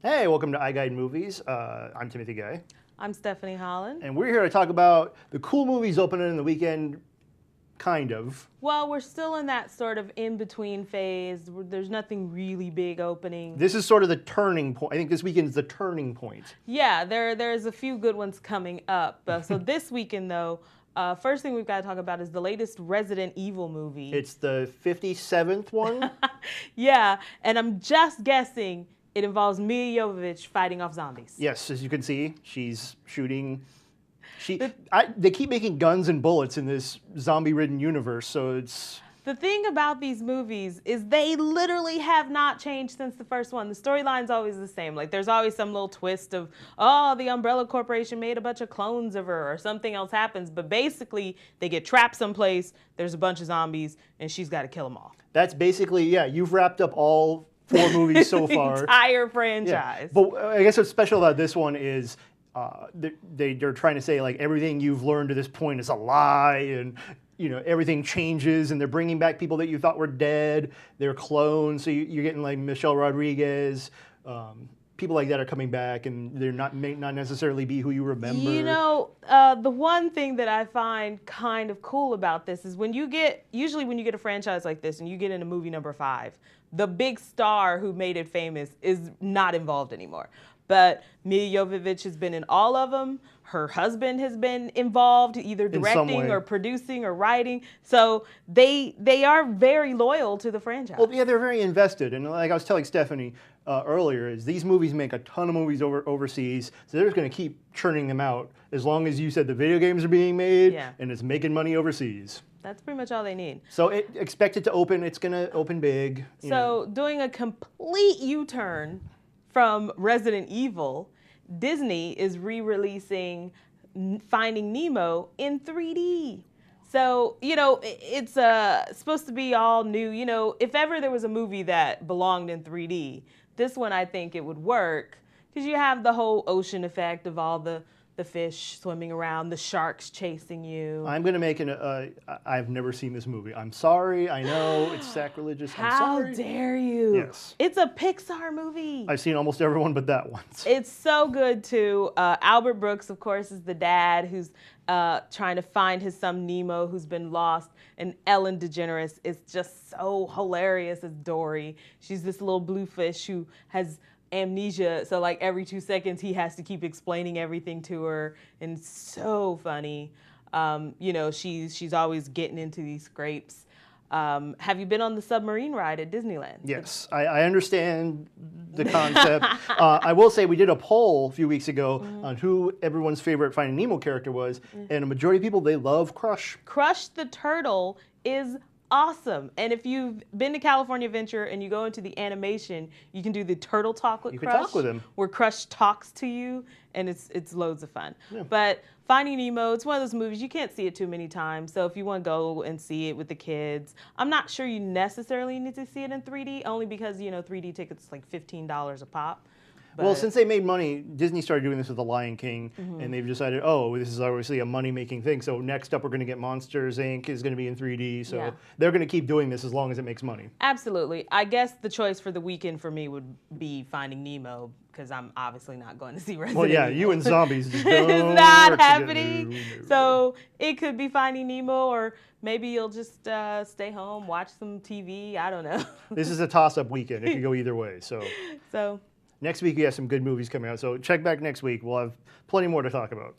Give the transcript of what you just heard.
Hey, welcome to iGuide Movies. I'm Timothy Guy. I'm Stephanie Holland. And we're here to talk about the cool movies opening in the weekend, kind of. Well, we're still in that sort of in-between phase. There's nothing really big opening. This is sort of the turning point. I think this weekend is the turning point. Yeah, there's a few good ones coming up. So this weekend, though, first thing we've got to talk about is the latest Resident Evil movie. It's the 57th one. Yeah, and I'm just guessing it involves Milla Jovovich fighting off zombies. Yes, as you can see, she's shooting. They keep making guns and bullets in this zombie-ridden universe, so it's... The thing about these movies is they literally have not changed since the first one. The storyline's always the same. Like, there's always some little twist of, oh, the Umbrella Corporation made a bunch of clones of her, or something else happens. But basically, they get trapped someplace, there's a bunch of zombies, and she's got to kill them all. That's basically, yeah, you've wrapped up all 4 movies so far. The entire franchise. Yeah. But I guess what's special about this one is they're trying to say, like, everything you've learned to this point is a lie, and you know, everything changes, and they're bringing back people that you thought were dead. They're clones, so you're getting like Michelle Rodriguez. People like that are coming back, and they're may not necessarily be who you remember. You know, the one thing that I find kind of cool about this is usually when you get a franchise like this and you get into movie number 5, the big star who made it famous is not involved anymore. But Milla Jovovich has been in all of them. Her husband has been involved, either directing or producing or writing. So they are very loyal to the franchise. Well, yeah, they're very invested. And like I was telling Stephanie earlier, is these movies make a ton of movies overseas, so they're just going to keep churning them out as long as you said the video games are being made and it's making money overseas. That's pretty much all they need. So expect it to open. It's going to open big. So doing a complete U-turn from Resident Evil, Disney is re-releasing Finding Nemo in 3D. So, you know, it's supposed to be all new. You know, if ever there was a movie that belonged in 3D, this one I think it would work, because you have the whole ocean effect of all the fish swimming around, the sharks chasing you. I'm going to make I've never seen this movie. I'm sorry. I know it's sacrilegious. I'm sorry. How dare you? Yes. It's a Pixar movie. I've seen almost everyone but that one. It's so good, too. Albert Brooks, of course, is the dad who's trying to find his son Nemo, who's been lost. And Ellen DeGeneres is just so hilarious as Dory. She's this little blue fish who has amnesia, so like every 2 seconds he has to keep explaining everything to her, and it's so funny. You know, she's always getting into these scrapes. Have you been on the submarine ride at Disneyland? Yes, I understand the concept. I will say we did a poll a few weeks ago on who everyone's favorite Finding Nemo character was, and a majority of people, they love Crush. Crush the turtle is awesome. And if you've been to California Adventure and you go into the animation, you can do the turtle talk with Crush. You can talk with him. Where Crush talks to you, and it's loads of fun. Yeah. But Finding Nemo, it's one of those movies, you can't see it too many times. So if you want to go and see it with the kids, I'm not sure you necessarily need to see it in 3D, only because, you know, 3D tickets like $15 a pop. Well, since they made money, Disney started doing this with The Lion King, and they've decided, oh, this is obviously a money-making thing, so next up we're going to get Monsters, Inc. is going to be in 3D, so they're going to keep doing this as long as it makes money. Absolutely. I guess the choice for the weekend for me would be Finding Nemo, because I'm obviously not going to see Resident Evil. Well, yeah, you and zombies just don't It's not work happening. together. No. So it could be Finding Nemo, or maybe you'll just stay home, watch some TV. I don't know. This is a toss-up weekend. It could go either way. So. So Next week, we have some good movies coming out, so check back next week. We'll have plenty more to talk about.